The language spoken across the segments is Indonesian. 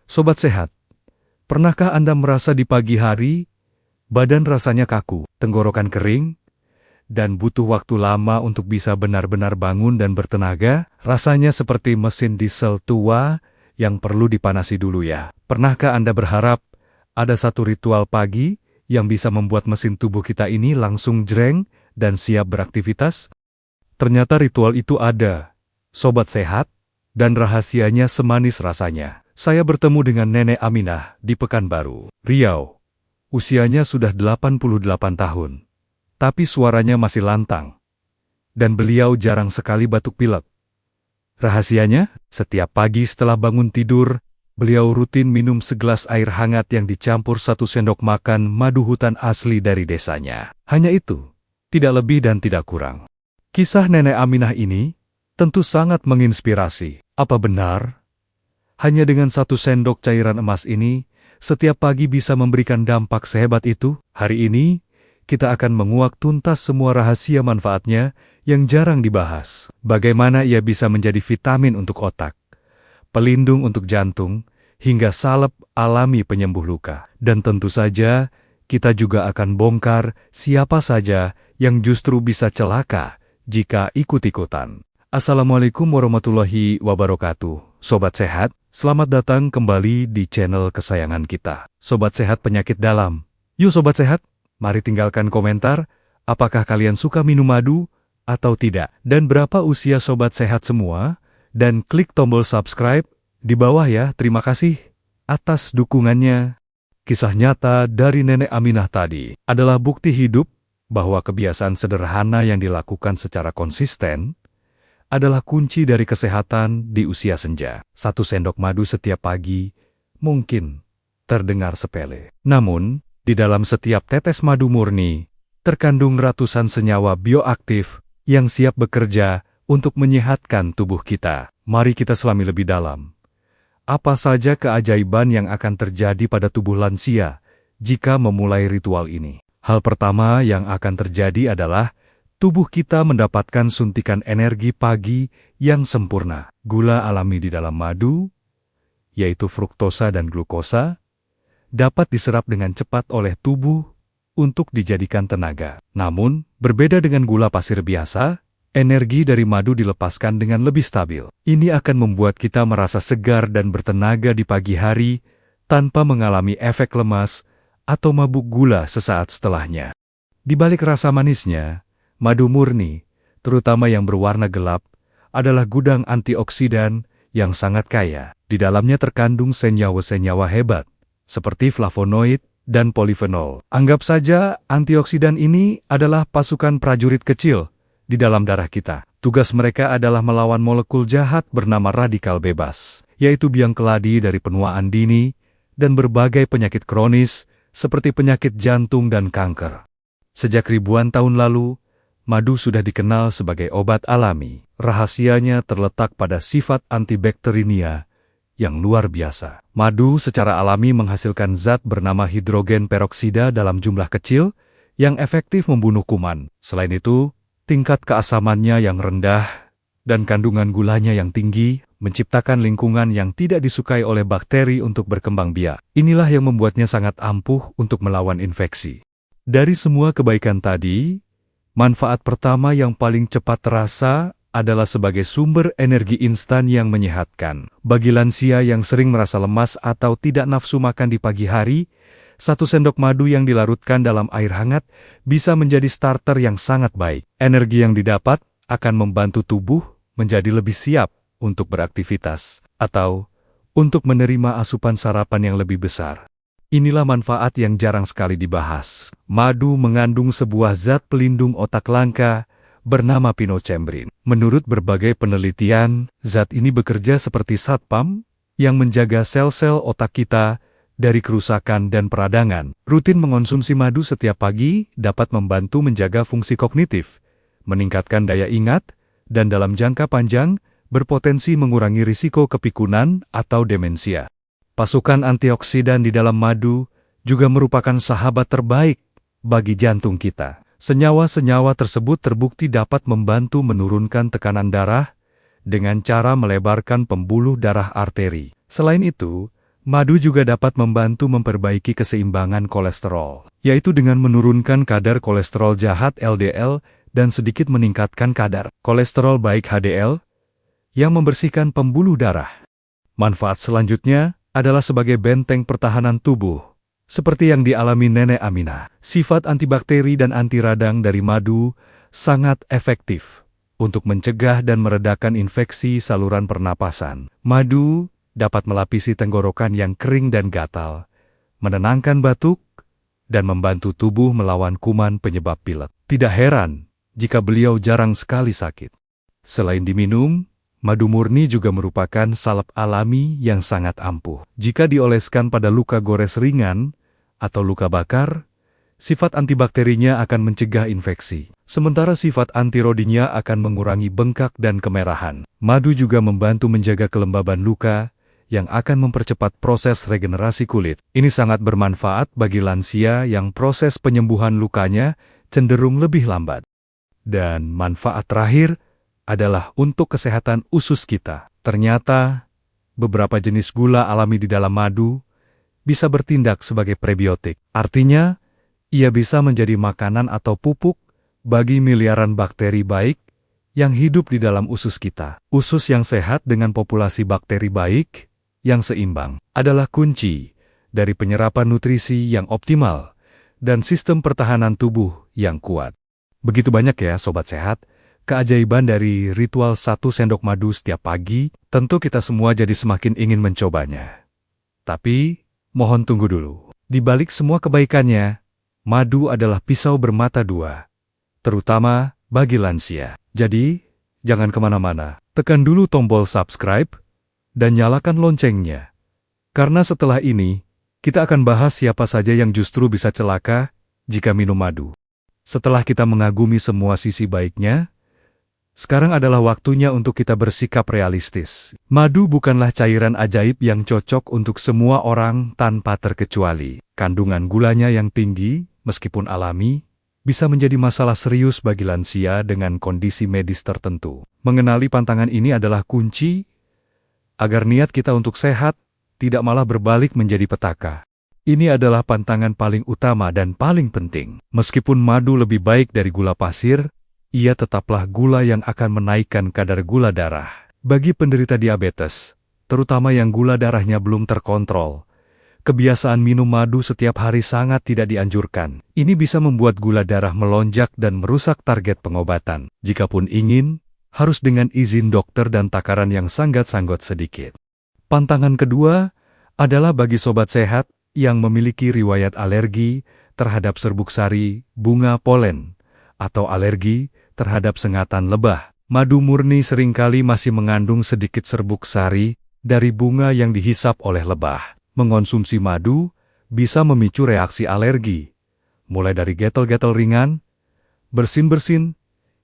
Sobat sehat, pernahkah Anda merasa di pagi hari, badan rasanya kaku, tenggorokan kering, dan butuh waktu lama untuk bisa benar-benar bangun dan bertenaga? Rasanya seperti mesin diesel tua yang perlu dipanasi dulu ya. Pernahkah Anda berharap ada satu ritual pagi yang bisa membuat mesin tubuh kita ini langsung jreng dan siap beraktivitas? Ternyata ritual itu ada, sobat sehat, dan rahasianya semanis rasanya. Saya bertemu dengan Nenek Aminah di Pekanbaru, Riau. Usianya sudah 88 tahun, tapi suaranya masih lantang. Dan beliau jarang sekali batuk pilek. Rahasianya, setiap pagi setelah bangun tidur, beliau rutin minum segelas air hangat yang dicampur 1 sendok makan madu hutan asli dari desanya. Hanya itu, tidak lebih dan tidak kurang. Kisah Nenek Aminah ini tentu sangat menginspirasi. Apa benar? Hanya dengan 1 sendok cairan emas ini, setiap pagi bisa memberikan dampak sehebat itu? Hari ini, kita akan menguak tuntas semua rahasia manfaatnya yang jarang dibahas. Bagaimana ia bisa menjadi vitamin untuk otak, pelindung untuk jantung, hingga salep alami penyembuh luka. Dan tentu saja, kita juga akan bongkar siapa saja yang justru bisa celaka jika ikut-ikutan. Assalamualaikum warahmatullahi wabarakatuh. Sobat sehat, selamat datang kembali di channel kesayangan kita, Sobat Sehat Penyakit Dalam. Yuk sobat sehat, mari tinggalkan komentar, apakah kalian suka minum madu atau tidak? Dan berapa usia sobat sehat semua? Dan klik tombol subscribe di bawah ya, terima kasih atas dukungannya. Kisah nyata dari Nenek Aminah tadi adalah bukti hidup bahwa kebiasaan sederhana yang dilakukan secara konsisten adalah kunci dari kesehatan di usia senja. 1 sendok madu setiap pagi mungkin terdengar sepele. Namun, di dalam setiap tetes madu murni, terkandung ratusan senyawa bioaktif yang siap bekerja untuk menyehatkan tubuh kita. Mari kita selami lebih dalam. Apa saja keajaiban yang akan terjadi pada tubuh lansia jika memulai ritual ini? Hal pertama yang akan terjadi adalah tubuh kita mendapatkan suntikan energi pagi yang sempurna. Gula alami di dalam madu, yaitu fruktosa dan glukosa, dapat diserap dengan cepat oleh tubuh untuk dijadikan tenaga. Namun, berbeda dengan gula pasir biasa, energi dari madu dilepaskan dengan lebih stabil. Ini akan membuat kita merasa segar dan bertenaga di pagi hari tanpa mengalami efek lemas atau mabuk gula sesaat setelahnya. Di balik rasa manisnya, madu murni, terutama yang berwarna gelap, adalah gudang antioksidan yang sangat kaya. Di dalamnya terkandung senyawa-senyawa hebat, seperti flavonoid dan polifenol. Anggap saja antioksidan ini adalah pasukan prajurit kecil di dalam darah kita. Tugas mereka adalah melawan molekul jahat bernama radikal bebas, yaitu biang keladi dari penuaan dini dan berbagai penyakit kronis seperti penyakit jantung dan kanker. Sejak ribuan tahun lalu, madu sudah dikenal sebagai obat alami. Rahasianya terletak pada sifat antibakterinia yang luar biasa. Madu secara alami menghasilkan zat bernama hidrogen peroksida dalam jumlah kecil yang efektif membunuh kuman. Selain itu, tingkat keasamannya yang rendah dan kandungan gulanya yang tinggi menciptakan lingkungan yang tidak disukai oleh bakteri untuk berkembang biak. Inilah yang membuatnya sangat ampuh untuk melawan infeksi. Dari semua kebaikan tadi, manfaat pertama yang paling cepat terasa adalah sebagai sumber energi instan yang menyehatkan. Bagi lansia yang sering merasa lemas atau tidak nafsu makan di pagi hari, 1 sendok madu yang dilarutkan dalam air hangat bisa menjadi starter yang sangat baik. Energi yang didapat akan membantu tubuh menjadi lebih siap untuk beraktivitas atau untuk menerima asupan sarapan yang lebih besar. Inilah manfaat yang jarang sekali dibahas. Madu mengandung sebuah zat pelindung otak langka bernama pinochembrin. Menurut berbagai penelitian, zat ini bekerja seperti satpam yang menjaga sel-sel otak kita dari kerusakan dan peradangan. Rutin mengonsumsi madu setiap pagi dapat membantu menjaga fungsi kognitif, meningkatkan daya ingat, dan dalam jangka panjang berpotensi mengurangi risiko kepikunan atau demensia. Pasukan antioksidan di dalam madu juga merupakan sahabat terbaik bagi jantung kita. Senyawa-senyawa tersebut terbukti dapat membantu menurunkan tekanan darah dengan cara melebarkan pembuluh darah arteri. Selain itu, Madu juga dapat membantu memperbaiki keseimbangan kolesterol, yaitu dengan menurunkan kadar kolesterol jahat LDL dan sedikit meningkatkan kadar kolesterol baik HDL yang membersihkan pembuluh darah. Manfaat selanjutnya adalah sebagai benteng pertahanan tubuh, seperti yang dialami Nenek Aminah. Sifat antibakteri dan anti radang dari madu sangat efektif untuk mencegah dan meredakan infeksi saluran pernapasan. Madu dapat melapisi tenggorokan yang kering dan gatal, menenangkan batuk, dan membantu tubuh melawan kuman penyebab pilek. Tidak heran jika beliau jarang sekali sakit. Selain diminum, madu murni juga merupakan salep alami yang sangat ampuh. Jika dioleskan pada luka gores ringan atau luka bakar, sifat antibakterinya akan mencegah infeksi. Sementara sifat antirodinya akan mengurangi bengkak dan kemerahan. Madu juga membantu menjaga kelembaban luka yang akan mempercepat proses regenerasi kulit. Ini sangat bermanfaat bagi lansia yang proses penyembuhan lukanya cenderung lebih lambat. Dan manfaat terakhir adalah untuk kesehatan usus kita. Ternyata, beberapa jenis gula alami di dalam madu bisa bertindak sebagai prebiotik. Artinya, ia bisa menjadi makanan atau pupuk bagi miliaran bakteri baik yang hidup di dalam usus kita. Usus yang sehat dengan populasi bakteri baik yang seimbang adalah kunci dari penyerapan nutrisi yang optimal dan sistem pertahanan tubuh yang kuat. Begitu banyak ya Sobat Sehat, keajaiban dari ritual 1 sendok madu setiap pagi. Tentu kita semua jadi semakin ingin mencobanya. Tapi, mohon tunggu dulu. Di balik semua kebaikannya, madu adalah pisau bermata dua, terutama bagi lansia. Jadi, jangan kemana-mana. Tekan dulu tombol subscribe dan nyalakan loncengnya. Karena setelah ini, kita akan bahas siapa saja yang justru bisa celaka jika minum madu. Setelah kita mengagumi semua sisi baiknya, sekarang adalah waktunya untuk kita bersikap realistis. Madu bukanlah cairan ajaib yang cocok untuk semua orang tanpa terkecuali. Kandungan gulanya yang tinggi, meskipun alami, bisa menjadi masalah serius bagi lansia dengan kondisi medis tertentu. Mengenali pantangan ini adalah kunci agar niat kita untuk sehat tidak malah berbalik menjadi petaka. Ini adalah pantangan paling utama dan paling penting. Meskipun madu lebih baik dari gula pasir, ia tetaplah gula yang akan menaikkan kadar gula darah. Bagi penderita diabetes, terutama yang gula darahnya belum terkontrol, kebiasaan minum madu setiap hari sangat tidak dianjurkan. Ini bisa membuat gula darah melonjak dan merusak target pengobatan. Jikapun ingin, harus dengan izin dokter dan takaran yang sangat-sangat sedikit. Pantangan kedua adalah bagi sobat sehat yang memiliki riwayat alergi terhadap serbuk sari, bunga polen, atau alergi terhadap sengatan lebah. Madu murni seringkali masih mengandung sedikit serbuk sari dari bunga yang dihisap oleh lebah. Mengonsumsi madu bisa memicu reaksi alergi, mulai dari gatal-gatal ringan, bersin-bersin,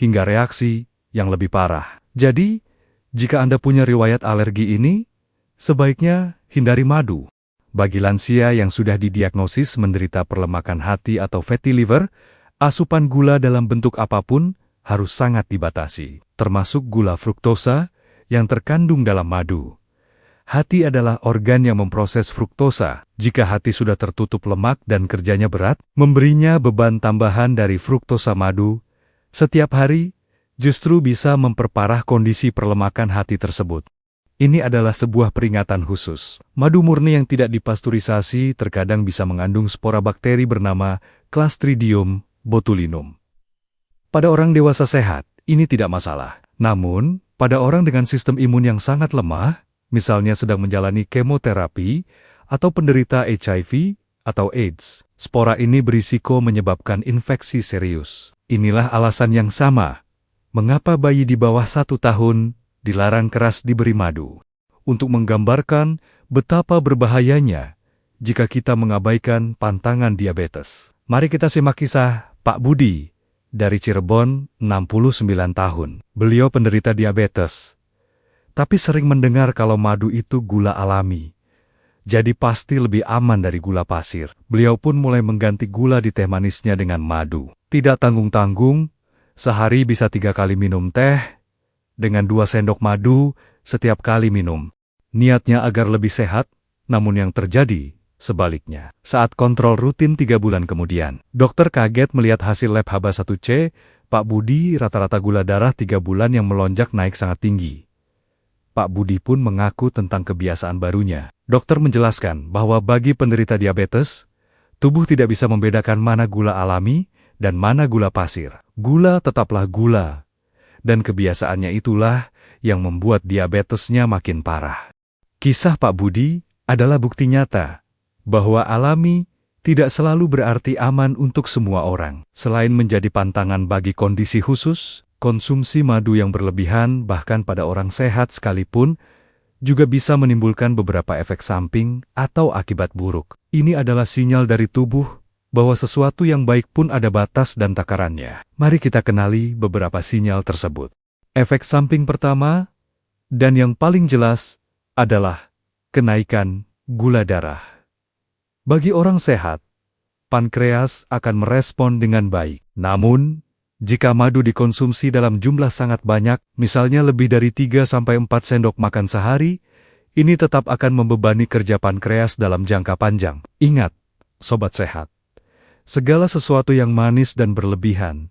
hingga reaksi yang lebih parah. Jadi, jika Anda punya riwayat alergi ini, sebaiknya hindari madu. Bagi lansia yang sudah didiagnosis menderita perlemakan hati atau fatty liver, asupan gula dalam bentuk apapun harus sangat dibatasi, termasuk gula fruktosa yang terkandung dalam madu. Hati adalah organ yang memproses fruktosa. Jika hati sudah tertutup lemak dan kerjanya berat, memberinya beban tambahan dari fruktosa madu setiap hari justru bisa memperparah kondisi perlemakan hati tersebut. Ini adalah sebuah peringatan khusus. Madu murni yang tidak dipasteurisasi terkadang bisa mengandung spora bakteri bernama Clostridium botulinum. Pada orang dewasa sehat, ini tidak masalah. Namun, pada orang dengan sistem imun yang sangat lemah, misalnya sedang menjalani kemoterapi atau penderita HIV atau AIDS, spora ini berisiko menyebabkan infeksi serius. Inilah alasan yang sama mengapa bayi di bawah 1 tahun dilarang keras diberi madu, untuk menggambarkan betapa berbahayanya jika kita mengabaikan pantangan diabetes. Mari kita simak kisah Pak Budi dari Cirebon, 69 tahun. Beliau penderita diabetes, tapi sering mendengar kalau madu itu gula alami, jadi pasti lebih aman dari gula pasir. Beliau pun mulai mengganti gula di teh manisnya dengan madu. Tidak tanggung-tanggung, sehari bisa 3 kali minum teh, dengan 2 sendok madu setiap kali minum. Niatnya agar lebih sehat, Namun yang terjadi sebaliknya. Saat kontrol rutin 3 bulan kemudian, dokter kaget melihat hasil lab Haba1C, Pak Budi rata-rata gula darah 3 bulan yang melonjak naik sangat tinggi. Pak Budi pun mengaku tentang kebiasaan barunya. Dokter menjelaskan bahwa bagi penderita diabetes, tubuh tidak bisa membedakan mana gula alami dan mana gula pasir. Gula tetaplah gula, dan kebiasaannya itulah yang membuat diabetesnya makin parah. Kisah Pak Budi adalah bukti nyata bahwa alami tidak selalu berarti aman untuk semua orang. Selain menjadi pantangan bagi kondisi khusus, konsumsi madu yang berlebihan bahkan pada orang sehat sekalipun juga bisa menimbulkan beberapa efek samping atau akibat buruk. Ini adalah sinyal dari tubuh bahwa sesuatu yang baik pun ada batas dan takarannya. Mari kita kenali beberapa sinyal tersebut. Efek samping pertama, dan yang paling jelas, adalah kenaikan gula darah. Bagi orang sehat, pankreas akan merespon dengan baik. Namun, jika madu dikonsumsi dalam jumlah sangat banyak, misalnya lebih dari 3-4 sendok makan sehari, ini tetap akan membebani kerja pankreas dalam jangka panjang. Ingat, sobat sehat, segala sesuatu yang manis dan berlebihan,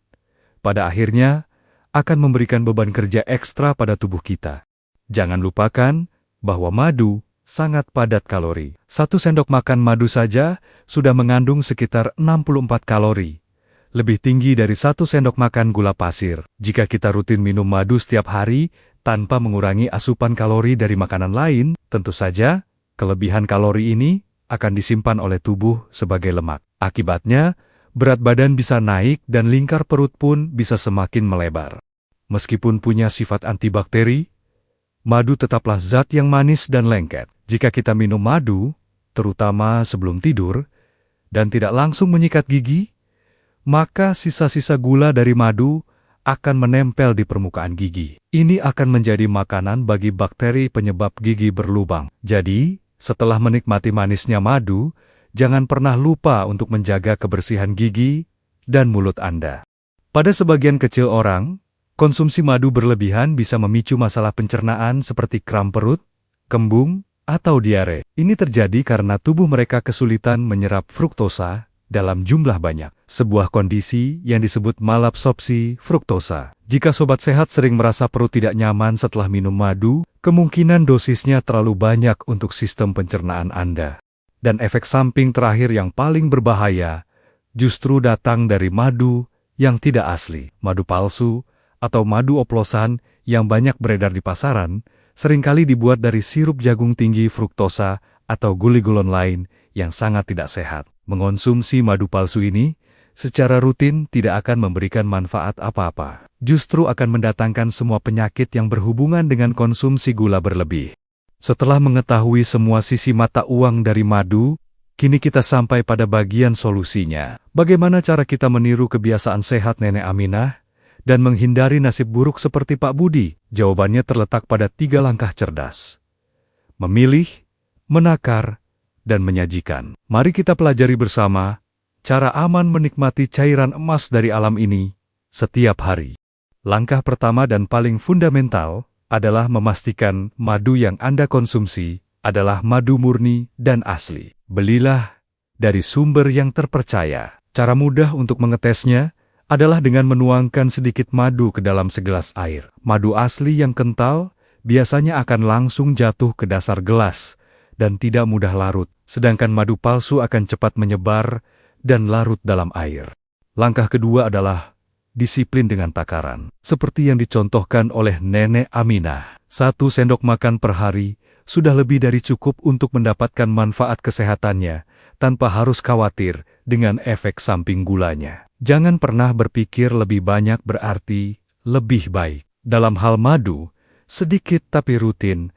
pada akhirnya akan memberikan beban kerja ekstra pada tubuh kita. Jangan lupakan bahwa madu sangat padat kalori. 1 sendok makan madu saja sudah mengandung sekitar 64 kalori. Lebih tinggi dari 1 sendok makan gula pasir. Jika kita rutin minum madu setiap hari tanpa mengurangi asupan kalori dari makanan lain, tentu saja kelebihan kalori ini akan disimpan oleh tubuh sebagai lemak. Akibatnya, berat badan bisa naik dan lingkar perut pun bisa semakin melebar. Meskipun punya sifat antibakteri, madu tetaplah zat yang manis dan lengket. Jika kita minum madu, terutama sebelum tidur, dan tidak langsung menyikat gigi, maka sisa-sisa gula dari madu akan menempel di permukaan gigi. Ini akan menjadi makanan bagi bakteri penyebab gigi berlubang. Jadi, setelah menikmati manisnya madu, jangan pernah lupa untuk menjaga kebersihan gigi dan mulut Anda. Pada sebagian kecil orang, konsumsi madu berlebihan bisa memicu masalah pencernaan seperti kram perut, kembung, atau diare. Ini terjadi karena tubuh mereka kesulitan menyerap fruktosa dalam jumlah banyak. Sebuah kondisi yang disebut malabsorpsi fruktosa. Jika sobat sehat sering merasa perut tidak nyaman setelah minum madu, kemungkinan dosisnya terlalu banyak untuk sistem pencernaan Anda. Dan efek samping terakhir yang paling berbahaya justru datang dari madu yang tidak asli. Madu palsu atau madu oplosan yang banyak beredar di pasaran seringkali dibuat dari sirup jagung tinggi fruktosa atau guli-gulon lain yang sangat tidak sehat. Mengonsumsi madu palsu ini secara rutin tidak akan memberikan manfaat apa-apa. Justru akan mendatangkan semua penyakit yang berhubungan dengan konsumsi gula berlebih. Setelah mengetahui semua sisi mata uang dari madu, kini kita sampai pada bagian solusinya. Bagaimana cara kita meniru kebiasaan sehat Nenek Aminah dan menghindari nasib buruk seperti Pak Budi? Jawabannya terletak pada 3 langkah cerdas. Memilih, menakar, dan menyajikan. Mari kita pelajari bersama cara aman menikmati cairan emas dari alam ini setiap hari. Langkah pertama dan paling fundamental adalah memastikan madu yang Anda konsumsi adalah madu murni dan asli. Belilah dari sumber yang terpercaya. Cara mudah untuk mengetesnya adalah dengan menuangkan sedikit madu ke dalam segelas air. Madu asli yang kental biasanya akan langsung jatuh ke dasar gelas dan tidak mudah larut, sedangkan madu palsu akan cepat menyebar dan larut dalam air. Langkah kedua adalah disiplin dengan takaran. Seperti yang dicontohkan oleh Nenek Aminah, 1 sendok makan per hari sudah lebih dari cukup untuk mendapatkan manfaat kesehatannya tanpa harus khawatir dengan efek samping gulanya. Jangan pernah berpikir lebih banyak berarti lebih baik. Dalam hal madu, sedikit tapi rutin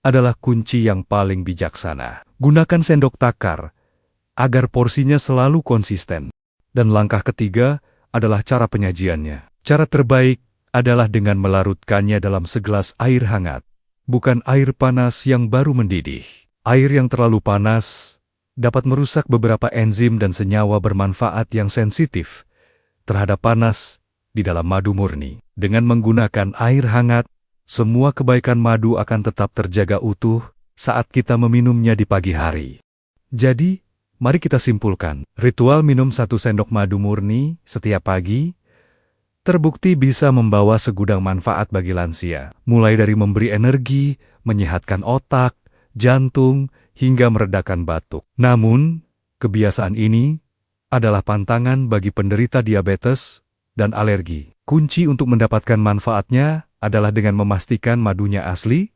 adalah kunci yang paling bijaksana. Gunakan sendok takar agar porsinya selalu konsisten. Dan langkah ketiga adalah cara penyajiannya. Cara terbaik adalah dengan melarutkannya dalam segelas air hangat, bukan air panas yang baru mendidih. Air yang terlalu panas dapat merusak beberapa enzim dan senyawa bermanfaat yang sensitif terhadap panas di dalam madu murni. Dengan menggunakan air hangat, semua kebaikan madu akan tetap terjaga utuh saat kita meminumnya di pagi hari. Jadi, mari kita simpulkan, ritual minum 1 sendok madu murni setiap pagi terbukti bisa membawa segudang manfaat bagi lansia, mulai dari memberi energi, menyehatkan otak, jantung, hingga meredakan batuk. Namun, kebiasaan ini adalah pantangan bagi penderita diabetes dan alergi. Kunci untuk mendapatkan manfaatnya adalah dengan memastikan madunya asli,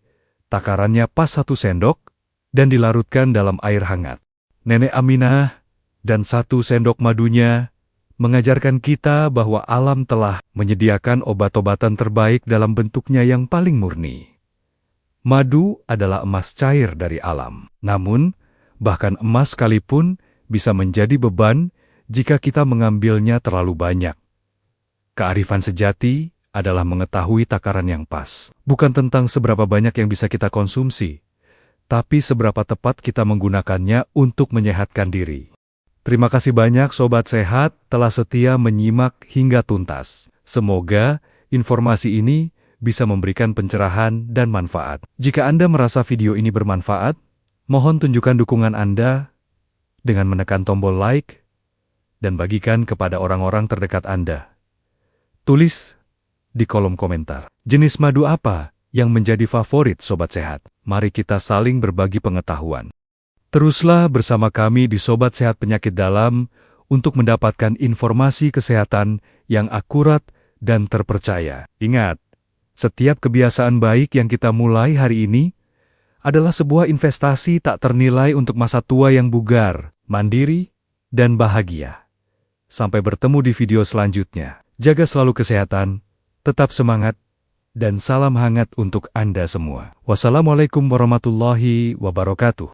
takarannya pas 1 sendok, dan dilarutkan dalam air hangat. Nenek Aminah dan 1 sendok madunya mengajarkan kita bahwa alam telah menyediakan obat-obatan terbaik dalam bentuknya yang paling murni. Madu adalah emas cair dari alam. Namun, bahkan emas sekalipun bisa menjadi beban jika kita mengambilnya terlalu banyak. Kearifan sejati adalah mengetahui takaran yang pas. Bukan tentang seberapa banyak yang bisa kita konsumsi, tapi seberapa tepat kita menggunakannya untuk menyehatkan diri. Terima kasih banyak Sobat Sehat telah setia menyimak hingga tuntas. Semoga informasi ini bisa memberikan pencerahan dan manfaat. Jika Anda merasa video ini bermanfaat, mohon tunjukkan dukungan Anda dengan menekan tombol like dan bagikan kepada orang-orang terdekat Anda. Tulis di kolom komentar, jenis madu apa yang menjadi favorit Sobat Sehat? Mari kita saling berbagi pengetahuan. Teruslah bersama kami di Sobat Sehat Penyakit Dalam untuk mendapatkan informasi kesehatan yang akurat dan terpercaya. Ingat, setiap kebiasaan baik yang kita mulai hari ini adalah sebuah investasi tak ternilai untuk masa tua yang bugar, mandiri, dan bahagia. Sampai bertemu di video selanjutnya. Jaga selalu kesehatan, tetap semangat, dan salam hangat untuk Anda semua. Wassalamualaikum warahmatullahi wabarakatuh.